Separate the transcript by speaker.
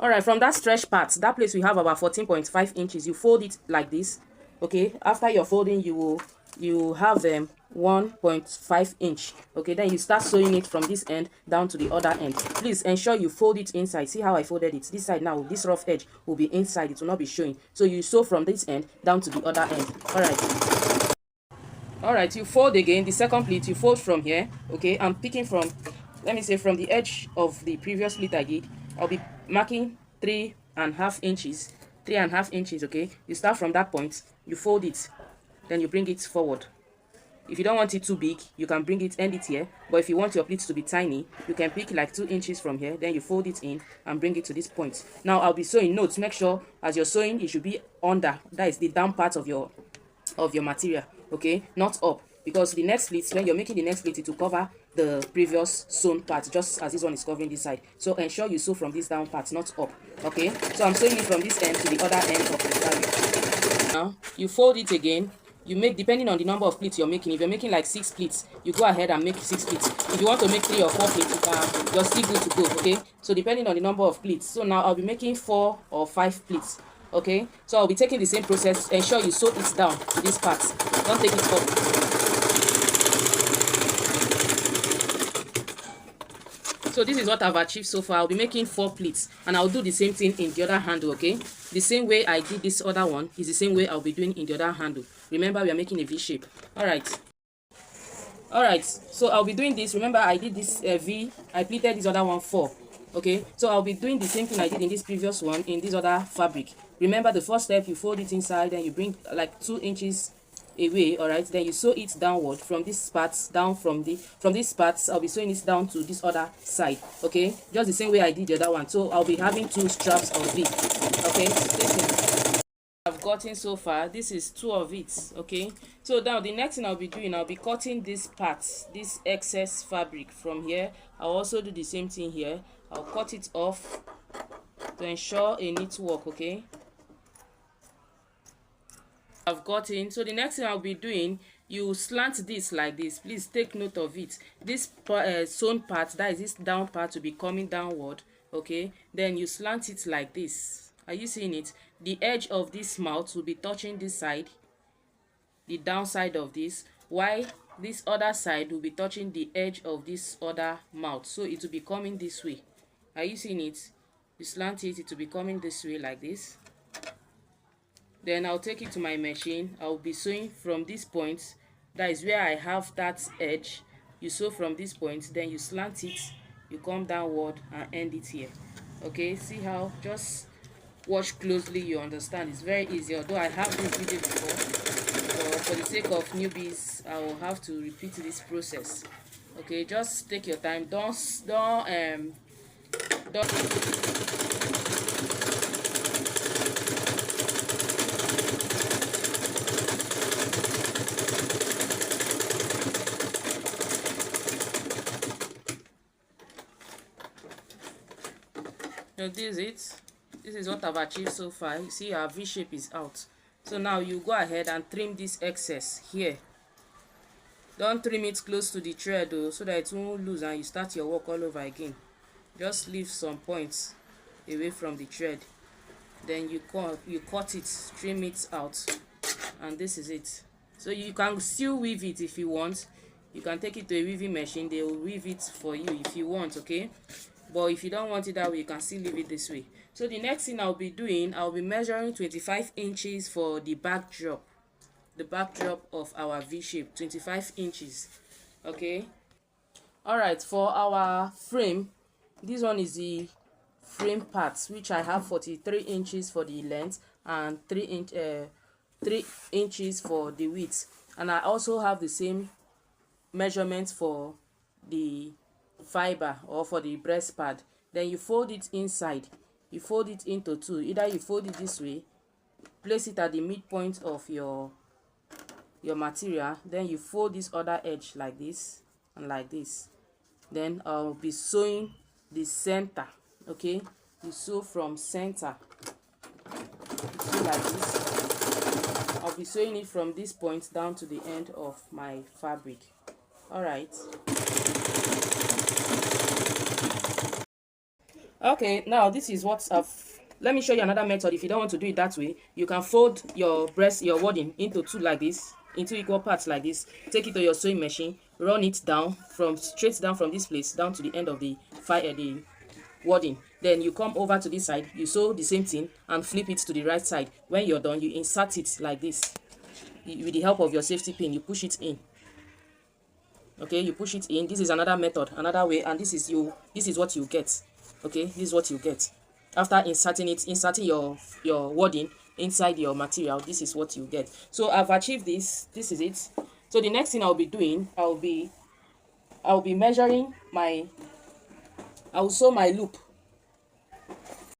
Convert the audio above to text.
Speaker 1: All right, from that stretch part, that place we have about 14.5 inches, you fold it like this. Okay, after you're folding, you have 1.5 inch. Okay, then you start sewing it from this end down to the other end. Please ensure you fold it inside. See how I folded it? This side now, this rough edge will be inside, it will not be showing. So you sew from this end down to the other end. All right, you fold again. The second pleat, you fold from here. Okay, I'm picking from, let me say, from the edge of the previous pleat I did. I'll be marking 3.5 inches. 3.5 inches. Okay, you start from that point, you fold it, then you bring it forward. If you don't want it too big, you can end it here. But if you want your pleats to be tiny, you can pick like 2 inches from here, then you fold it in and bring it to this point. Now I'll be sewing. Notes, make sure as you're sewing, it should be under, that is the down part of your material, okay, not up, because the next pleat, when you're making the next pleat, it will cover the previous sewn part, just as this one is covering this side. So ensure you sew from this down part, not up. Okay, so I'm sewing it from this end to the other end of the fabric. Now you fold it again. You make, depending on the number of pleats you're making. If you're making like 6 pleats, you go ahead and make 6 pleats. If you want to make 3 or 4 pleats, you're still good to go. Okay, so depending on the number of pleats. So now I'll be making 4 or 5 pleats. Okay, so I'll be taking the same process. Ensure you sew it down to this part, don't take it up. So this is what I've achieved so far. I'll be making 4 pleats, and I'll do the same thing in the other handle. Okay, the same way I did this other one is the same way I'll be doing in the other handle. Remember, we are making a V shape. All right, so I'll be doing this. Remember, I did this V, I pleated this other one 4. Okay, so I'll be doing the same thing I did in this previous one in this other fabric. Remember, the first step, you fold it inside and you bring like 2 inches away. All right, then you sew it downward from this part down, from this part I'll be sewing it down to this other side. Okay, just the same way I did the other one. So I'll be having 2 straps of V. Okay, I've gotten so far, this is 2 of it. Okay, so now the next thing I'll be doing, I'll be cutting this part, this excess fabric from here. I'll also do the same thing here. I'll cut it off to ensure a neat work. Okay, I've gotten. So the next thing I'll be doing, you slant this like this. Please take note of it. This sewn part, that is this down part, will be coming downward. Okay, then you slant it like this. Are you seeing it? The edge of this mouth will be touching this side, the downside of this, while this other side will be touching the edge of this other mouth. So it will be coming this way. Are you seeing it? You slant it, it will be coming this way like this. Then I'll take it to my machine. I'll be sewing from this point. That is where I have that edge. You sew from this point, then you slant it, you come downward and end it here. Okay, see how? Just watch closely, you understand. It's very easy. Although I have this video before, but for the sake of newbies, I will have to repeat this process. Okay, just take your time. Don't So this is it. This is what I've achieved so far. You see our V shape is out. So now you go ahead and trim this excess here. Don't trim it close to the thread though, so that it won't lose and you start your work all over again. Just leave some points away from the thread. Then you cut it, trim it out, and this is it. So you can still weave it if you want. You can take it to a weaving machine, they will weave it for you if you want. Okay, but if you don't want it that way, you can still leave it this way. So the next thing I'll be doing, I'll be measuring 25 inches for the backdrop of our V shape, 25 inches. Okay, all right, for our frame, this one is the frame parts, which I have 43 inches for the length and 3 inches for the width, and I also have the same measurements for the fiber or for the breast pad. Then you fold it inside, you fold it into 2. Either you fold it this way, place it at the midpoint of your material, then you fold this other edge like this and like this. Then I'll be sewing the center. Okay, you sew from center, you sew like this. I'll be sewing it from this point down to the end of my fabric. All right, Okay, now this is what I've, let me show you another method. If you don't want to do it that way, you can fold your your wadding into two like this, into equal parts like this. Take it to your sewing machine, run it down from straight down from this place down to the end of the the wadding. Then you come over to this side, you sew the same thing and flip it to the right side. When you're done, you insert it like this. With the help of your safety pin, you push it in. Okay, you push it in. This is another method, another way, and this is what you get. Okay, this is what you get after inserting your wording inside your material. This is what you get. So I've achieved this is it. So the next thing I'll be doing, I'll be measuring my, I'll sew my loop.